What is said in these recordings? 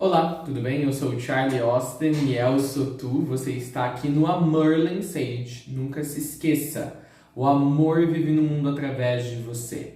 Olá, tudo bem? Eu sou o Charlie Austin e eu sou tu. Você está aqui no Amor Sage. Nunca se esqueça, o amor vive no mundo através de você.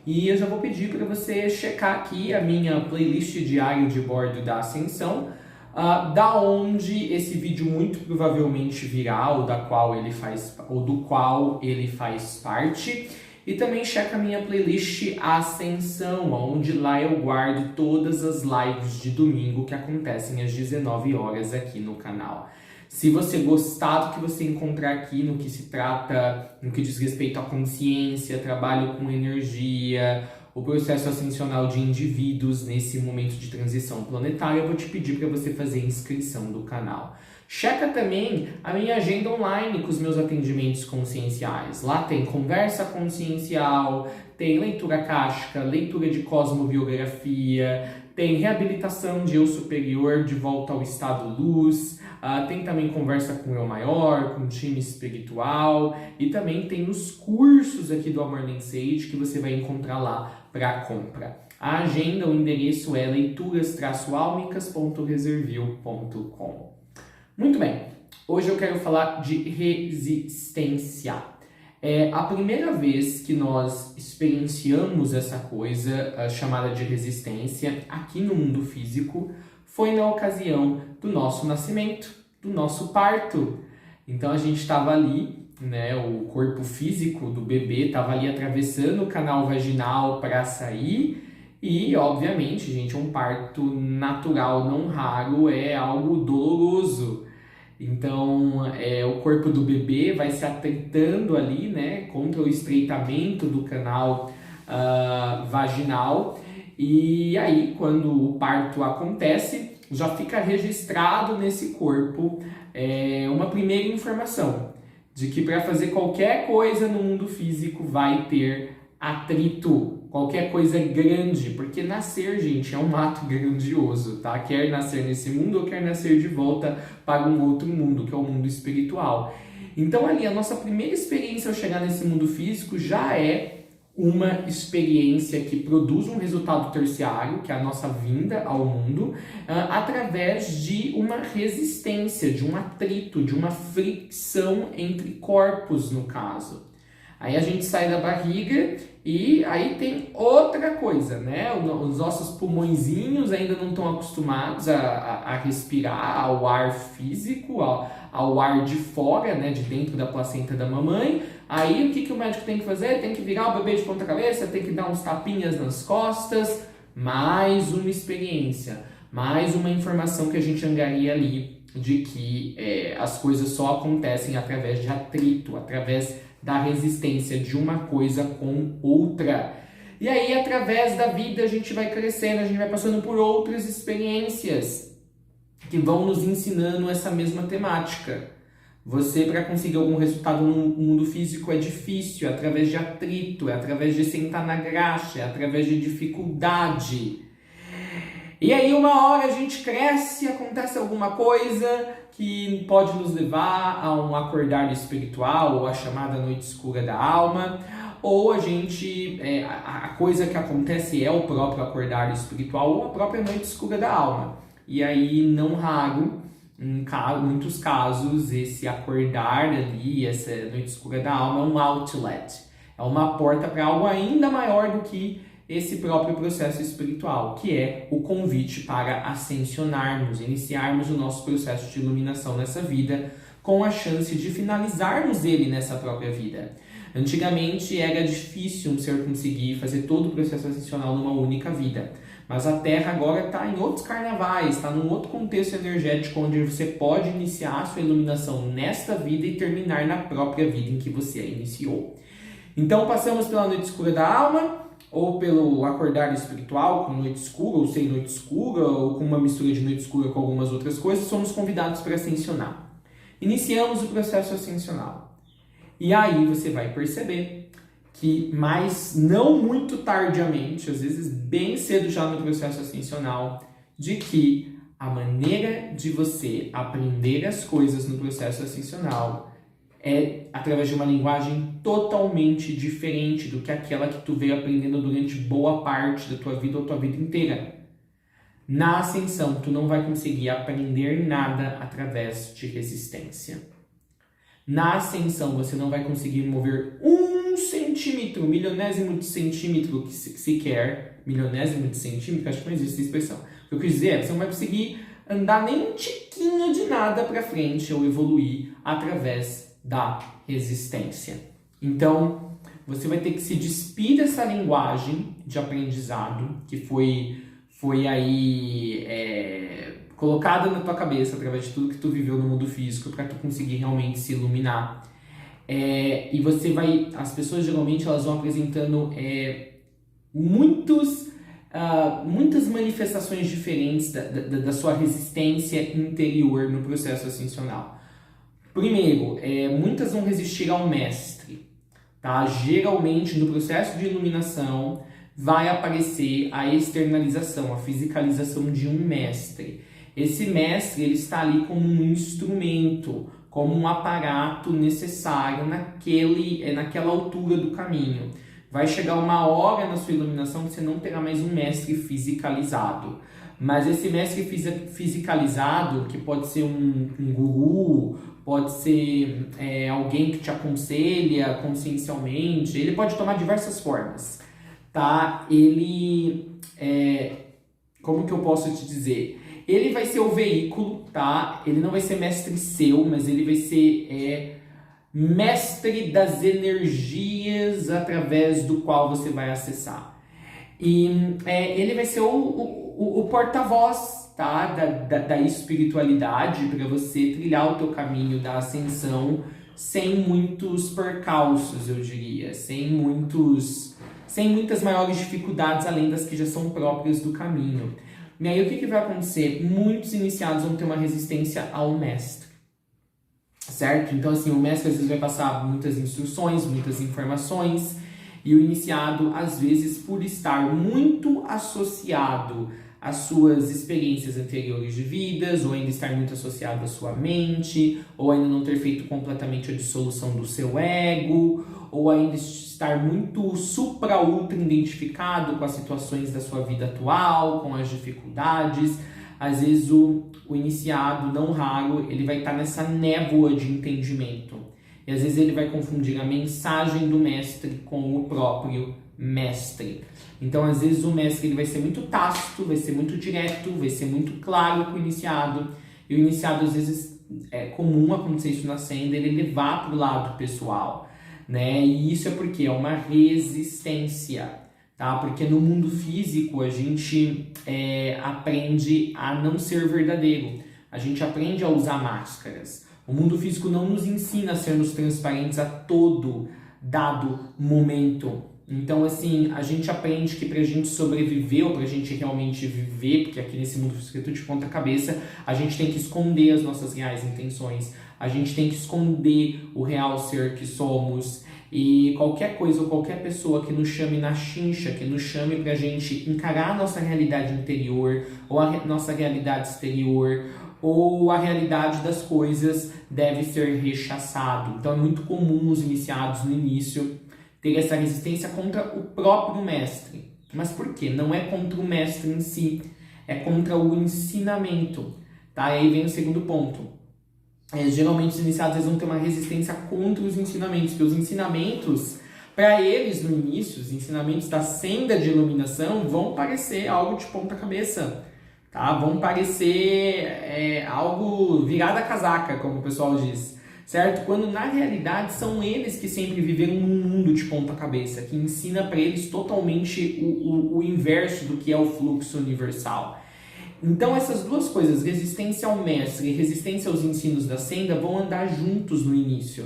E eu já vou pedir para você checar aqui a minha playlist diário de bordo da Ascensão, da onde esse vídeo muito provavelmente virá, ou do qual ele faz parte. E também checa a minha playlist Ascensão, onde lá eu guardo todas as lives de domingo que acontecem às 19 horas aqui no canal. Se você gostar do que você encontrar aqui no que se trata, no que diz respeito à consciência, trabalho com energia, o processo ascensional de indivíduos nesse momento de transição planetária, eu vou te pedir para você fazer inscrição do canal. Checa também a minha agenda online com os meus atendimentos conscienciais. Lá tem conversa consciencial, tem leitura kástica, leitura de cosmobiografia, tem reabilitação de eu superior de volta ao estado luz, tem também conversa com eu maior, com time espiritual e também tem os cursos aqui do Amor Sage que você vai encontrar lá para compra. A agenda, o endereço é leituras-álmicas.reservil.com. Muito bem, hoje eu quero falar de resistência. É a primeira vez que nós experienciamos essa coisa chamada de resistência aqui no mundo físico foi na ocasião do nosso nascimento, do nosso parto. Então a gente estava ali, né, o corpo físico do bebê estava ali atravessando o canal vaginal para sair. E, obviamente, gente, um parto natural não raro é algo doloroso. Então, o corpo do bebê vai se atritando ali, né, contra o estreitamento do canal vaginal. E aí, quando o parto acontece, já fica registrado nesse corpo uma primeira informação de que para fazer qualquer coisa no mundo físico vai ter atrito, qualquer coisa grande, porque nascer, gente, é um ato grandioso, tá? Quer nascer nesse mundo ou quer nascer de volta para um outro mundo, que é o mundo espiritual. Então ali, a nossa primeira experiência ao chegar nesse mundo físico já é uma experiência que produz um resultado terciário, que é a nossa vinda ao mundo, através de uma resistência, de um atrito, de uma fricção entre corpos, no caso. Aí a gente sai da barriga e aí tem outra coisa, né? Os nossos pulmõezinhos ainda não estão acostumados a respirar ao ar físico, ao ar de fora, né? De dentro da placenta da mamãe. Aí o que o médico tem que fazer? Tem que virar o bebê de ponta cabeça, tem que dar uns tapinhas nas costas. Mais uma experiência, mais uma informação que a gente angaria ali de que as coisas só acontecem através de atrito, através da resistência de uma coisa com outra. E aí, através da vida, a gente vai crescendo, a gente vai passando por outras experiências que vão nos ensinando essa mesma temática. Você, para conseguir algum resultado no mundo físico, é difícil, é através de atrito, é através de sentar na graxa, é através de dificuldade. E aí uma hora a gente cresce, acontece alguma coisa que pode nos levar a um acordar espiritual, ou a chamada noite escura da alma, ou a gente, a coisa que acontece é o próprio acordar espiritual, ou a própria noite escura da alma. E aí, não raro, em muitos casos, esse acordar ali, essa noite escura da alma é um outlet, é uma porta para algo ainda maior do que esse próprio processo espiritual, que é o convite para ascensionarmos, iniciarmos o nosso processo de iluminação nessa vida, com a chance de finalizarmos ele nessa própria vida. Antigamente era difícil um ser conseguir fazer todo o processo ascensional numa única vida, mas a Terra agora está em outros carnavais, está num outro contexto energético onde você pode iniciar a sua iluminação nesta vida e terminar na própria vida em que você a iniciou. Então passamos pela noite escura da alma, ou pelo acordar espiritual com noite escura, ou sem noite escura, ou com uma mistura de noite escura com algumas outras coisas, somos convidados para ascensionar. Iniciamos o processo ascensional. E aí você vai perceber que, mas não muito tardiamente, às vezes bem cedo já no processo ascensional, de que a maneira de você aprender as coisas no processo ascensional é através de uma linguagem totalmente diferente do que aquela que tu veio aprendendo durante boa parte da tua vida ou tua vida inteira. Na ascensão, tu não vai conseguir aprender nada através de resistência. Na ascensão, você não vai conseguir mover 1 centímetro, milionésimo de centímetro que sequer, milionésimo de centímetro, acho que não existe essa expressão. O que eu quis dizer é que você não vai conseguir andar nem um tiquinho de nada para frente ou evoluir através da resistência. Então, você vai ter que se despir dessa linguagem de aprendizado que foi aí colocada na tua cabeça através de tudo que tu viveu no mundo físico para tu conseguir realmente se iluminar. E você vai... As pessoas geralmente elas vão apresentando muitas manifestações diferentes da sua resistência interior no processo ascensional. Primeiro, muitas vão resistir ao mestre. Tá? Geralmente, no processo de iluminação, vai aparecer a externalização, a fisicalização de um mestre. Esse mestre ele está ali como um instrumento, como um aparato necessário naquela altura do caminho. Vai chegar uma hora na sua iluminação que você não terá mais um mestre fisicalizado. Mas esse mestre fisicalizado, que pode ser um guru, pode ser alguém que te aconselha consciencialmente, ele pode tomar diversas formas. Tá? Como que eu posso te dizer? Ele vai ser o veículo, tá? Ele não vai ser mestre seu, mas ele vai ser mestre das energias através do qual você vai acessar. E ele vai ser o porta-voz, tá? Da espiritualidade para você trilhar o teu caminho da ascensão sem muitos percalços, eu diria, sem muitas maiores dificuldades além das que já são próprias do caminho. E aí o que vai acontecer? Muitos iniciados vão ter uma resistência ao mestre, certo? Então assim, o mestre às vezes vai passar muitas instruções, muitas informações, e o iniciado às vezes por estar muito associado às suas experiências anteriores de vidas, ou ainda estar muito associado à sua mente, ou ainda não ter feito completamente a dissolução do seu ego, ou ainda estar muito supra-ultra identificado com as situações da sua vida atual, com as dificuldades. Às vezes o iniciado, não raro, ele vai estar nessa névoa de entendimento. E às vezes ele vai confundir a mensagem do mestre com o próprio mestre. Então às vezes o mestre ele vai ser muito tácito, vai ser muito direto, vai ser muito claro com o iniciado. E o iniciado às vezes é comum acontecer isso na senda, ele levar para o lado pessoal. Né? E isso é porque é uma resistência, tá? Porque no mundo físico a gente aprende a não ser verdadeiro, a gente aprende a usar máscaras. O mundo físico não nos ensina a sermos transparentes a todo dado momento. Então assim, a gente aprende que pra gente sobreviver ou pra gente realmente viver, porque aqui nesse mundo físico é tudo de ponta cabeça, a gente tem que esconder as nossas reais intenções. A gente tem que esconder o real ser que somos, e qualquer coisa ou qualquer pessoa que nos chame na chincha, que nos chame pra gente encarar a nossa realidade interior, ou a nossa realidade exterior, ou a realidade das coisas, deve ser rechaçado. Então é muito comum os iniciados no início ter essa resistência contra o próprio mestre. Mas por quê? Não é contra o mestre em si, é contra o ensinamento. Tá? Aí vem o segundo ponto. Geralmente os iniciados eles vão ter uma resistência contra os ensinamentos, porque os ensinamentos, para eles no início, os ensinamentos da senda de iluminação vão parecer algo de ponta cabeça, tá? Vão parecer algo virado a casaca, como o pessoal diz, certo? Quando na realidade são eles que sempre viveram num mundo de ponta cabeça, que ensina para eles totalmente o inverso do que é o fluxo universal. Então essas duas coisas, resistência ao mestre e resistência aos ensinos da senda, vão andar juntos no início,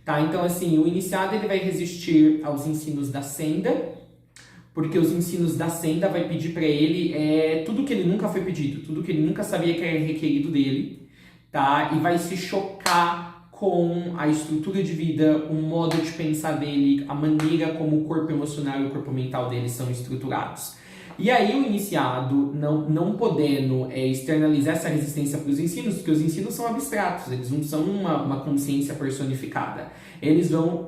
tá? Então assim, o iniciado ele vai resistir aos ensinos da senda, porque os ensinos da senda vai pedir para ele tudo que ele nunca foi pedido, tudo que ele nunca sabia que era requerido dele, tá? E vai se chocar com a estrutura de vida, o modo de pensar dele, a maneira como o corpo emocional e o corpo mental dele são estruturados. E aí o iniciado, não podendo externalizar essa resistência para os ensinos, porque os ensinos são abstratos, eles não são uma consciência personificada. Eles vão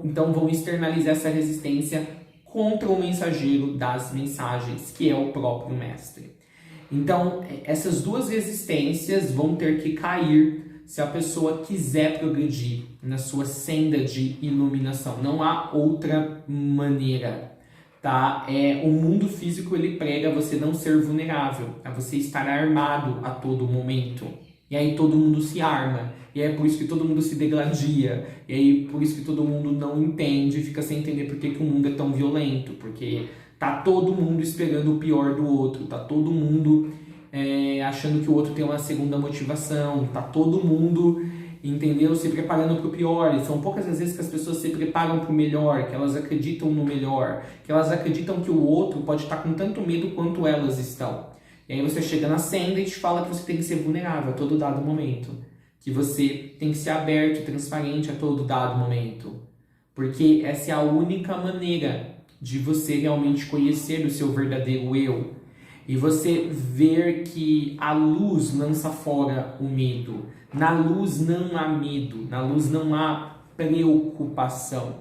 externalizar essa resistência contra o mensageiro das mensagens, que é o próprio mestre. Então, essas duas resistências vão ter que cair se a pessoa quiser progredir na sua senda de iluminação. Não há outra maneira, tá? O mundo físico, ele prega você não ser vulnerável, a você estar armado a todo momento. E aí todo mundo se arma. E é por isso que todo mundo se degladia. E aí por isso que todo mundo não entende, fica sem entender por que o mundo é tão violento. Porque tá todo mundo esperando o pior do outro. Tá todo mundo achando que o outro tem uma segunda motivação. Tá todo mundo, entendeu? Se preparando para o pior. E são poucas as vezes que as pessoas se preparam para o melhor, que elas acreditam no melhor, que elas acreditam que o outro pode estar com tanto medo quanto elas estão. E aí você chega na senda e te fala que você tem que ser vulnerável a todo dado momento. Que você tem que ser aberto e transparente a todo dado momento. Porque essa é a única maneira de você realmente conhecer o seu verdadeiro eu. E você ver que a luz lança fora o medo. Na luz não há medo, na luz não há preocupação.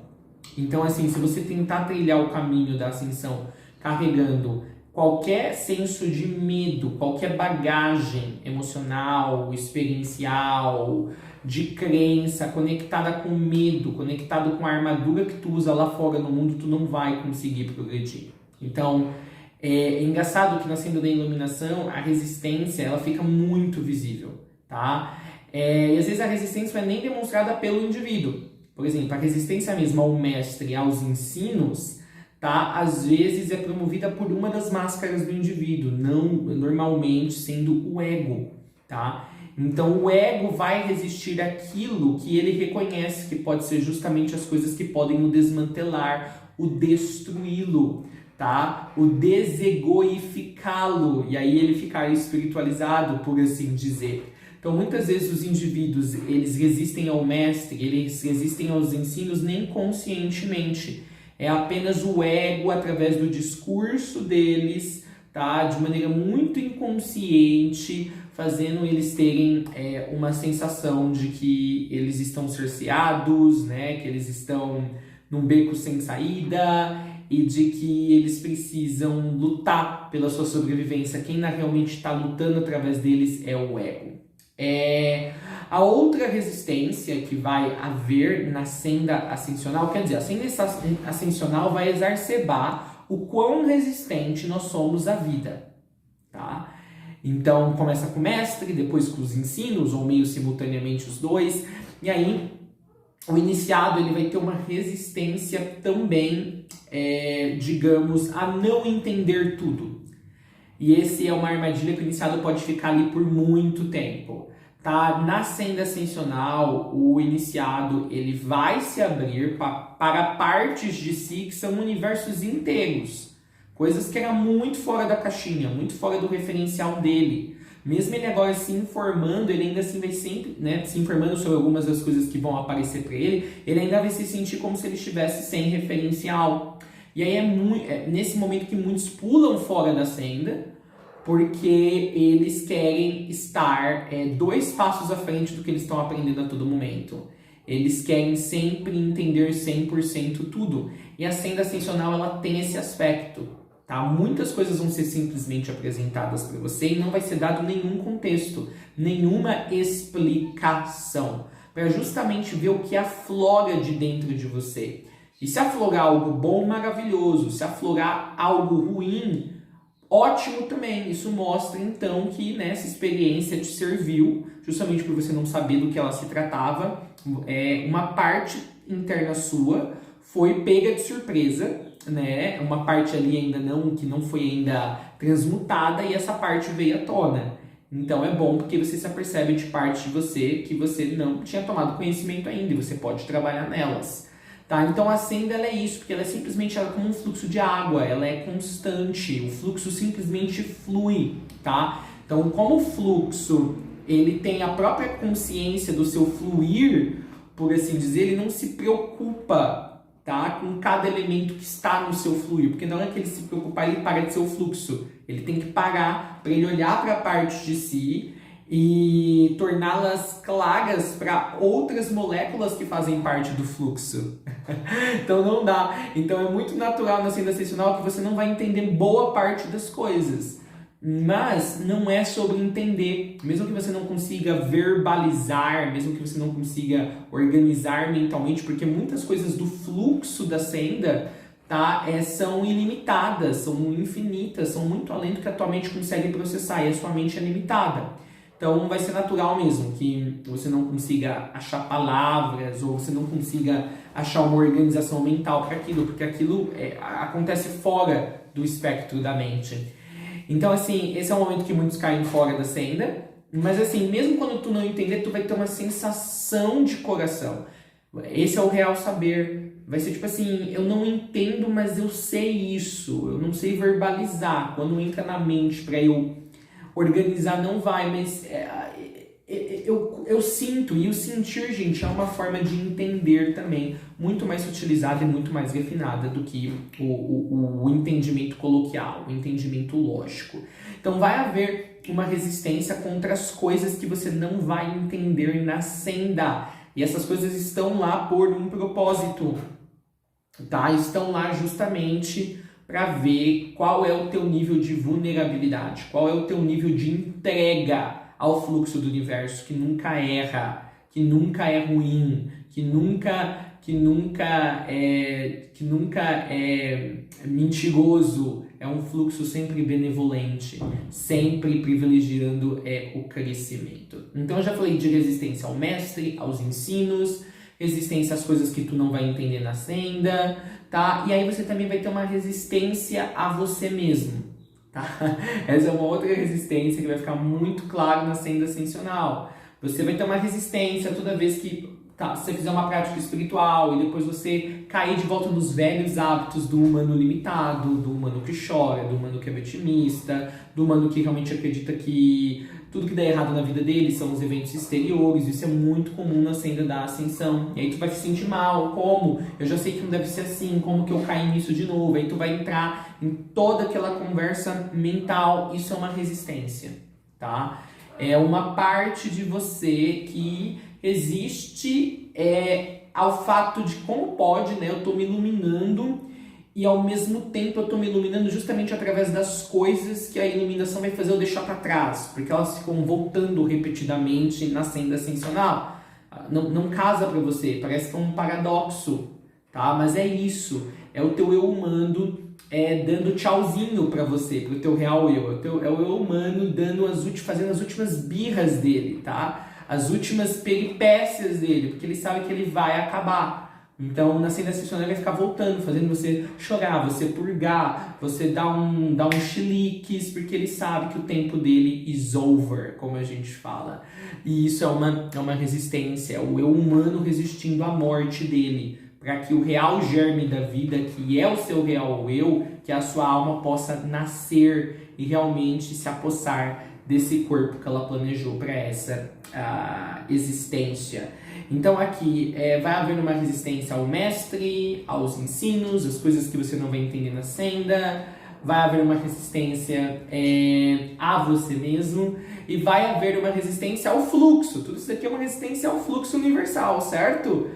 Então, assim, se você tentar trilhar o caminho da ascensão carregando qualquer senso de medo, qualquer bagagem emocional, experiencial, de crença, conectada com medo, conectado com a armadura que tu usa lá fora no mundo, tu não vai conseguir progredir. Então, é engraçado que na senda da iluminação, a resistência, ela fica muito visível, tá? E às vezes a resistência não é nem demonstrada pelo indivíduo. Por exemplo, a resistência mesmo ao mestre, aos ensinos, tá? Às vezes é promovida por uma das máscaras do indivíduo, não normalmente sendo o ego, tá? Então o ego vai resistir àquilo que ele reconhece que pode ser justamente as coisas que podem o desmantelar, o destruí-lo, tá? O desegoificá-lo, e aí ele ficar espiritualizado, por assim dizer. Então muitas vezes os indivíduos, eles resistem ao mestre, eles resistem aos ensinos nem conscientemente. É apenas o ego, através do discurso deles, tá? De maneira muito inconsciente, fazendo eles terem uma sensação de que eles estão cerceados, né? Que eles estão num beco sem saída e de que eles precisam lutar pela sua sobrevivência. Quem realmente está lutando através deles é o ego. A outra resistência que vai haver na senda ascensional, quer dizer, a senda ascensional vai exacerbar o quão resistente nós somos à vida, tá? Então, começa com o mestre, depois com os ensinos, ou meio simultaneamente os dois, e aí o iniciado ele vai ter uma resistência também, digamos, a não entender tudo. E esse é uma armadilha que o iniciado pode ficar ali por muito tempo. Tá? Na senda ascensional, o iniciado ele vai se abrir para partes de si que são universos inteiros. Coisas que eram muito fora da caixinha, muito fora do referencial dele. Mesmo ele agora se informando, ele ainda assim vai sempre, né, se informando sobre algumas das coisas que vão aparecer para ele, ele ainda vai se sentir como se ele estivesse sem referencial. E aí é nesse momento que muitos pulam fora da senda, porque eles querem estar 2 passos à frente do que eles estão aprendendo a todo momento. Eles querem sempre entender 100% tudo. E a senda ascensional, ela tem esse aspecto, tá? Muitas coisas vão ser simplesmente apresentadas para você e não vai ser dado nenhum contexto, nenhuma explicação, para justamente ver o que aflora de dentro de você. E se aflorar algo bom, maravilhoso. Se aflorar algo ruim, ótimo também. Isso mostra então que essa experiência te serviu, justamente por você não saber do que ela se tratava. Uma parte interna sua foi pega de surpresa, né? Uma parte ali que não foi ainda transmutada, e essa parte veio à tona. Então é bom porque você se apercebe de parte de você que você não tinha tomado conhecimento ainda, e você pode trabalhar nelas. Tá? Então a senda ela é isso, porque ela é simplesmente como um fluxo de água, ela é constante, o fluxo simplesmente flui, tá? Então como o fluxo ele tem a própria consciência do seu fluir, por assim dizer, ele não se preocupa, tá, com cada elemento que está no seu fluir, porque na hora que ele se preocupar, ele para de ser o fluxo, ele tem que parar para ele olhar para a parte de si e torná-las claras para outras moléculas que fazem parte do fluxo. Então não dá. Então é muito natural na senda ascensional que você não vai entender boa parte das coisas. Mas não é sobre entender, mesmo que você não consiga verbalizar, mesmo que você não consiga organizar mentalmente, porque muitas coisas do fluxo da senda, tá, são ilimitadas, são infinitas, são muito além do que a tua mente consegue processar, e a sua mente é limitada. Então vai ser natural mesmo que você não consiga achar palavras, ou você não consiga achar uma organização mental para aquilo, porque aquilo acontece fora do espectro da mente. Então, assim, esse é um momento que muitos caem fora da senda, mas assim, mesmo quando tu não entender, tu vai ter uma sensação de coração. Esse é o real saber. Vai ser tipo assim, eu não entendo, mas eu sei isso. Eu não sei verbalizar. Quando entra na mente para eu organizar, não vai, mas eu sinto, e o sentir, gente, é uma forma de entender também, muito mais utilizada e muito mais refinada do que o entendimento coloquial, o entendimento lógico. Então vai haver uma resistência contra as coisas que você não vai entender na senda. E essas coisas estão lá por um propósito, tá? Estão lá justamente para ver qual é o teu nível de vulnerabilidade, qual é o teu nível de entrega ao fluxo do universo, que nunca erra, que nunca é ruim, que nunca é mentiroso. É um fluxo sempre benevolente, sempre privilegiando o crescimento. Então eu já falei de resistência ao mestre, aos ensinos, resistência às coisas que tu não vai entender na senda, tá? E aí você também vai ter uma resistência a você mesmo, tá? Essa é uma outra resistência que vai ficar muito claro na senda ascensional. Você vai ter uma resistência toda vez que você fizer uma prática espiritual e depois você cair de volta nos velhos hábitos do humano limitado, do humano que chora, do humano que é vitimista, do humano que realmente acredita que tudo que dá errado na vida dele são os eventos exteriores. Isso é muito comum na senda da ascensão. E aí tu vai se sentir mal, como? Eu já sei que não deve ser assim, como que eu caí nisso de novo? Aí tu vai entrar em toda aquela conversa mental. Isso é uma resistência, tá? É uma parte de você que resiste ao fato de como pode, né? Eu tô me iluminando e ao mesmo tempo eu tô me iluminando justamente através das coisas que a iluminação vai fazer eu deixar para trás, porque elas ficam voltando repetidamente na senda ascensional. Não casa para você, parece que é um paradoxo, tá? Mas é isso, é o teu eu humano dando tchauzinho para você, pro teu real eu, é o eu humano fazendo as últimas birras dele, tá? As últimas peripécias dele, porque ele sabe que ele vai acabar. Então, na senda ascensional ele vai ficar voltando, fazendo você chorar, você purgar, você dar um chiliques, porque ele sabe que o tempo dele is over, como a gente fala. E isso é uma resistência, é o eu humano resistindo à morte dele, para que o real germe da vida, que é o seu real eu, que a sua alma possa nascer e realmente se apossar desse corpo que ela planejou para essa existência. Então aqui vai haver uma resistência ao mestre, aos ensinos, as coisas que você não vai entender na senda, vai haver uma resistência a você mesmo e vai haver uma resistência ao fluxo. Tudo isso daqui é uma resistência ao fluxo universal, certo?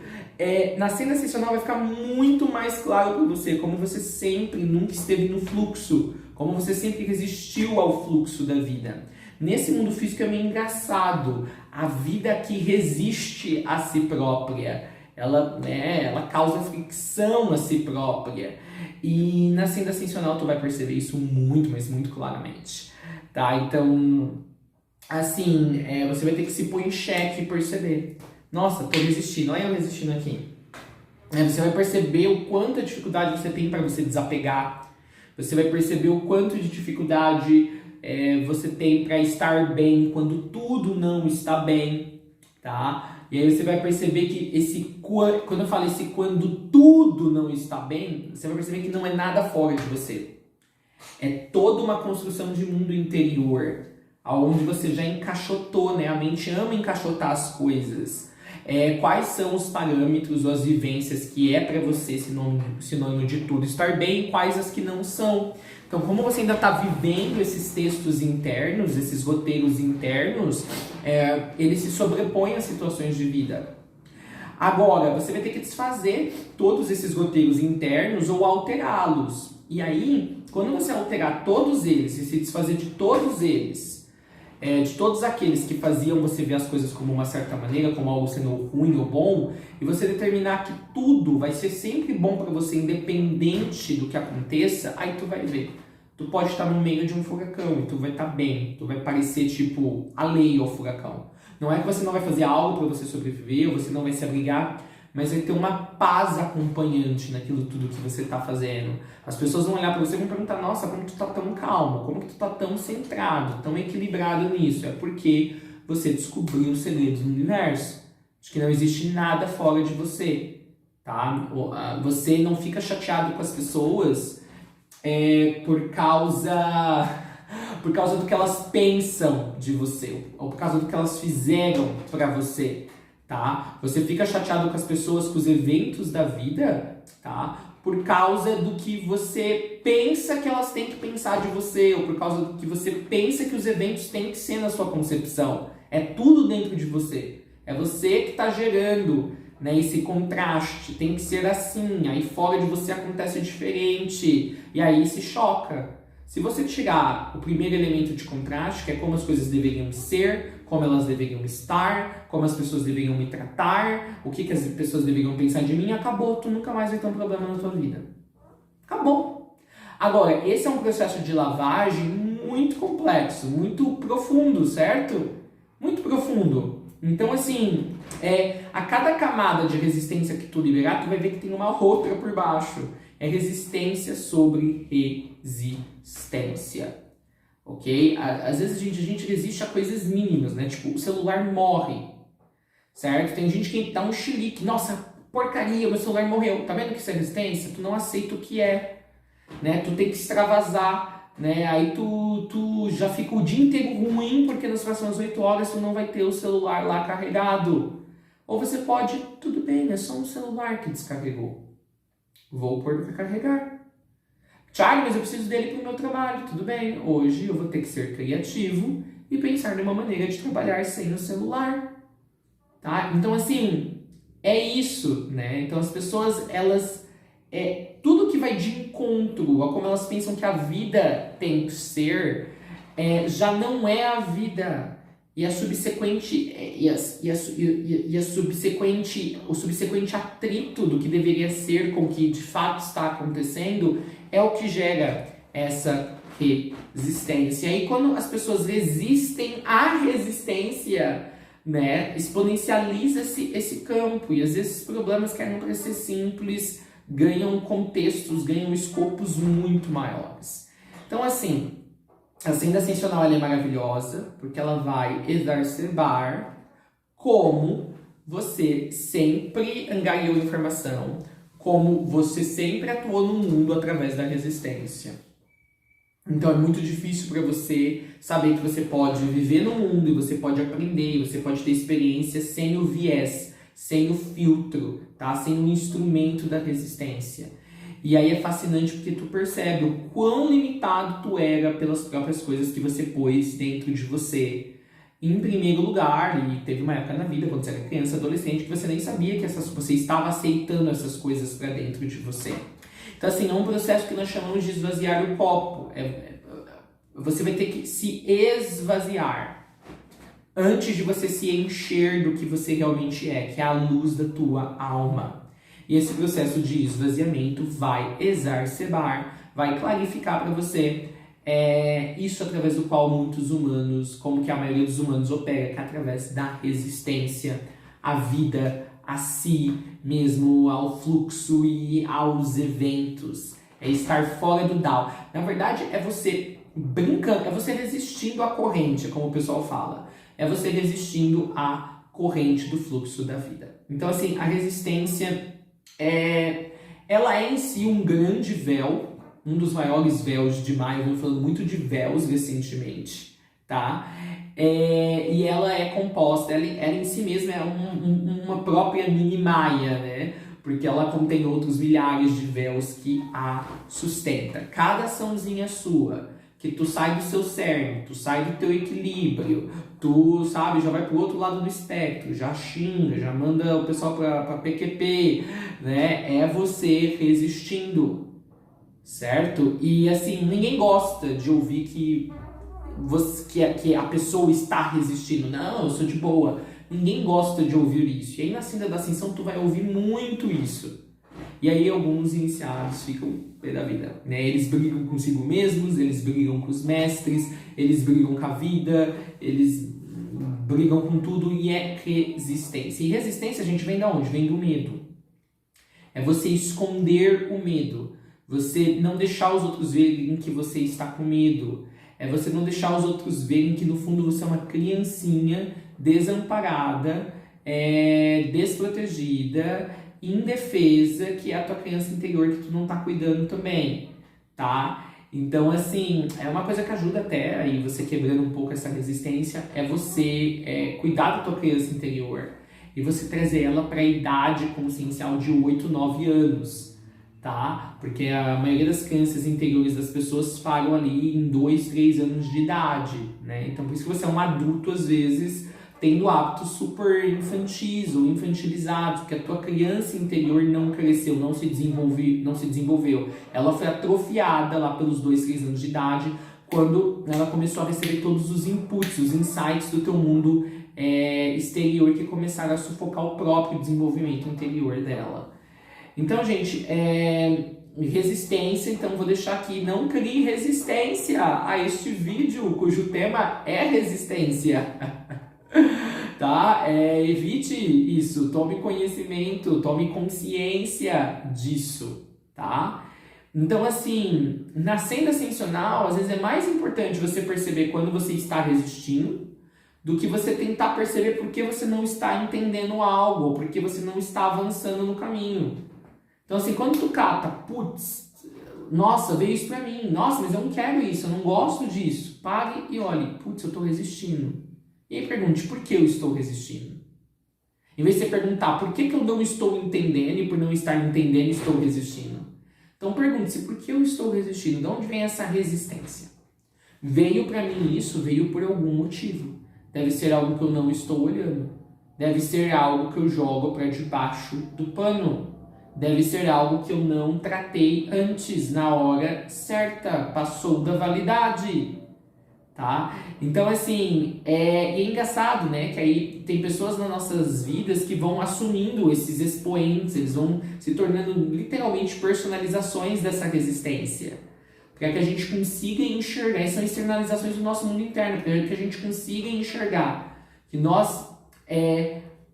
Na senda ascensional vai ficar muito mais claro para você como você sempre nunca esteve no fluxo, como você sempre resistiu ao fluxo da vida. Nesse mundo físico é meio engraçado, a vida que resiste a si própria, ela causa fricção a si própria. E na senda ascensional tu vai perceber isso muito, mas muito claramente, tá? Então, assim, você vai ter que se pôr em xeque e perceber. Nossa, tô resistindo, olha eu resistindo aqui. Você vai perceber o quanto de dificuldade você tem para você desapegar. Você vai perceber o quanto de dificuldade você tem para estar bem quando tudo não está bem, tá? E aí você vai perceber que quando eu falo quando tudo não está bem, você vai perceber que não é nada fora de você. É toda uma construção de mundo interior, onde você já encaixotou, né? A mente ama encaixotar as coisas. Quais são os parâmetros ou as vivências que para você sinônimo de tudo estar bem, quais as que não são. Então, como você ainda está vivendo esses textos internos, esses roteiros internos, eles se sobrepõem às situações de vida. Agora, você vai ter que desfazer todos esses roteiros internos ou alterá-los. E aí, quando você alterar todos eles e se desfazer de todos eles, de todos aqueles que faziam você ver as coisas como uma certa maneira, como algo sendo ruim ou bom, e você determinar que tudo vai ser sempre bom para você, independente do que aconteça, aí tu vai ver. Tu pode estar no meio de um furacão e tu vai estar bem, tu vai parecer tipo alheio ao furacão. Não é que você não vai fazer algo para você sobreviver, ou você não vai se abrigar, mas vai ter uma paz acompanhante naquilo tudo que você está fazendo. As pessoas vão olhar para você e vão perguntar, nossa, como tu tá tão calmo, como que tu tá tão centrado, tão equilibrado nisso? É porque você descobriu os segredos do universo, de que não existe nada fora de você, tá? Você não fica chateado com as pessoas por causa do que elas pensam de você, ou por causa do que elas fizeram para você, tá? Você fica chateado com as pessoas, com os eventos da vida, tá? Por causa do que você pensa que elas têm que pensar de você, ou por causa do que você pensa que os eventos têm que ser na sua concepção. É tudo dentro de você. É você que está gerando, né, esse contraste. Tem que ser assim. Aí fora de você acontece diferente. E aí se choca. Se você tirar o primeiro elemento de contraste, que é como as coisas deveriam ser, como elas deveriam estar, como as pessoas deveriam me tratar, o que as pessoas deveriam pensar de mim, acabou, tu nunca mais vai ter um problema na tua vida. Acabou. Agora, esse é um processo de lavagem muito complexo, muito profundo, certo? Muito profundo. Então, assim, a cada camada de resistência que tu liberar, tu vai ver que tem uma outra por baixo. É resistência sobre resistência. Ok? Às vezes a gente resiste a coisas mínimas, né? Tipo, o celular morre, certo? Tem gente que dá um chilique. Nossa, porcaria, meu celular morreu. Tá vendo que isso é resistência? Tu não aceita o que é, né? Tu tem que extravasar, né? Aí tu já fica o dia inteiro ruim porque nas próximas 8 horas tu não vai ter o celular lá carregado. Ou você pode, tudo bem, é só um celular que descarregou. Vou pôr para carregar. Thiago, mas eu preciso dele para o meu trabalho. Tudo bem, hoje eu vou ter que ser criativo e pensar numa maneira de trabalhar sem o celular. Tá? Então, assim, é isso, né? Então, as pessoas, elas... tudo que vai de encontro a como elas pensam que a vida tem que ser, já não é a vida. E a subsequente o subsequente atrito do que deveria ser com o que de fato está acontecendo é o que gera essa resistência. E quando as pessoas resistem à resistência, né, exponencializa-se esse campo. E às vezes problemas que eram para ser simples ganham contextos, ganham escopos muito maiores. Então, assim, a senda ascensional ela é maravilhosa porque ela vai exacerbar como você sempre angariou informação, como você sempre atuou no mundo através da resistência. Então é muito difícil para você saber que você pode viver no mundo e você pode aprender, você pode ter experiência sem o viés, sem o filtro, tá? Sem o instrumento da resistência. E aí é fascinante porque tu percebe o quão limitado tu era pelas próprias coisas que você pôs dentro de você. Em primeiro lugar, e teve uma época na vida, quando você era criança, adolescente, que você nem sabia que você estava aceitando essas coisas para dentro de você. Então, assim, é um processo que nós chamamos de esvaziar o copo. Você vai ter que se esvaziar antes de você se encher do que você realmente é, que é a luz da tua alma. E esse processo de esvaziamento vai exacerbar, vai clarificar para você isso através do qual muitos humanos, como que a maioria dos humanos opera, que é através da resistência à vida, a si mesmo, ao fluxo e aos eventos. É estar fora do Tao. Na verdade, é você brincando, é você resistindo à corrente, como o pessoal fala. É você resistindo à corrente do fluxo da vida. Então, assim, a resistência ela é em si um grande véu, um dos maiores véus de maio. Eu venho falando muito de véus recentemente, tá? E ela é composta, ela em si mesma é uma própria mini Maia, né? Porque ela contém outros milhares de véus que a sustenta. Cada açãozinha sua, que tu sai do seu cerne, tu sai do teu equilíbrio, tu, sabe, já vai pro outro lado do espectro, já xinga, já manda o pessoal pra PQP, né? É você resistindo. certo? E assim, ninguém gosta de ouvir que a pessoa está resistindo. Não, eu sou de boa. Ninguém gosta de ouvir isso. E aí na Senda da Ascensão tu vai ouvir muito isso. E aí alguns iniciados ficam pé da vida, né? Eles brigam consigo mesmos, eles brigam com os mestres, eles brigam com a vida, eles brigam com tudo e é resistência. E resistência, a gente, vem da onde? Vem do medo. É você esconder o medo. Você não deixar os outros verem que você está com medo. É você não deixar os outros verem que no fundo você é uma criancinha desamparada, desprotegida, indefesa, que é a tua criança interior que tu não tá cuidando também, tá? Então, assim, é uma coisa que ajuda até aí você quebrando um pouco essa resistência, é você cuidar da tua criança interior e você trazer ela para a idade consciencial de 8, 9 anos, tá? Porque a maioria das crianças interiores das pessoas falam ali em 2, 3 anos de idade, né? Então, por isso que você é um adulto, às vezes, tendo hábitos super infantis ou infantilizados, porque a tua criança interior não cresceu, não se desenvolveu. Ela foi atrofiada lá pelos 2, 3 anos de idade, quando ela começou a receber todos os inputs, os insights do teu mundo exterior, que começaram a sufocar o próprio desenvolvimento interior dela. Então, gente, resistência, então vou deixar aqui, não crie resistência a este vídeo, cujo tema é resistência. Tá? Evite isso, tome conhecimento, tome consciência disso, tá? Então, assim, na senda ascensional, às vezes é mais importante você perceber quando você está resistindo do que você tentar perceber por que você não está entendendo algo, ou por que você não está avançando no caminho. Então, assim, quando tu cata, putz, nossa, veio isso pra mim, nossa, mas eu não quero isso, eu não gosto disso, pare e olhe, putz, eu tô resistindo. E aí pergunte, por que eu estou resistindo? Em vez de você perguntar, por que eu não estou entendendo e por não estar entendendo estou resistindo? Então pergunte-se, por que eu estou resistindo? De onde vem essa resistência? Veio para mim isso, veio por algum motivo. Deve ser algo que eu não estou olhando. Deve ser algo que eu jogo para debaixo do pano. Deve ser algo que eu não tratei antes, na hora certa, passou da validade. Tá? Então, assim, é engraçado, né? Que aí tem pessoas nas nossas vidas que vão assumindo esses expoentes, eles vão se tornando literalmente personalizações dessa resistência. Para que a gente consiga enxergar, são externalizações do nosso mundo interno, para que a gente consiga enxergar que nós,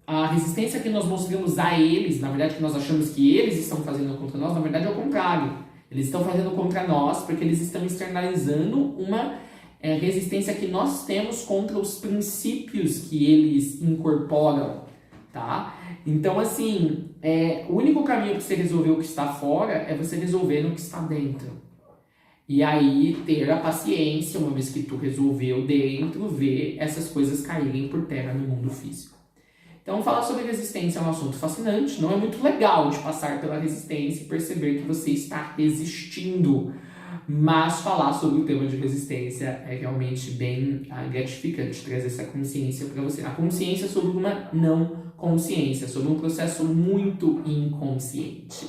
a resistência que nós mostramos a eles, na verdade que nós achamos que eles estão fazendo contra nós, na verdade é o contrário. Eles estão fazendo contra nós porque eles estão externalizando uma resistência que nós temos contra os princípios que eles incorporam, tá? Então, assim, o único caminho para você resolver o que está fora é você resolver no que está dentro. E aí, ter a paciência, uma vez que tu resolveu dentro, ver essas coisas caírem por terra no mundo físico. Então, falar sobre resistência é um assunto fascinante, não é muito legal de passar pela resistência e perceber que você está resistindo. Mas falar sobre o tema de resistência é realmente bem gratificante, trazer essa consciência para você. A consciência sobre uma não consciência, sobre um processo muito inconsciente.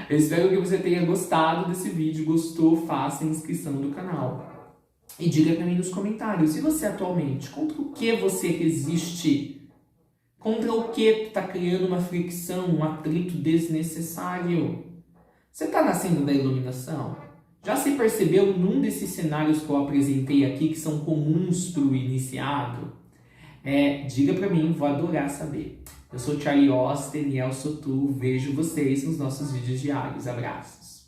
Eu espero que você tenha gostado desse vídeo. Gostou? Faça a inscrição do canal. E diga para mim nos comentários, e você atualmente, contra o que você resiste? Contra o que tu está criando uma fricção, um atrito desnecessário? Você está nascendo da iluminação? Já se percebeu num desses cenários que eu apresentei aqui, que são comuns para o iniciado? Diga para mim, vou adorar saber. Eu sou Charlie Oster e eu sou tu. Vejo vocês nos nossos vídeos diários. Abraços.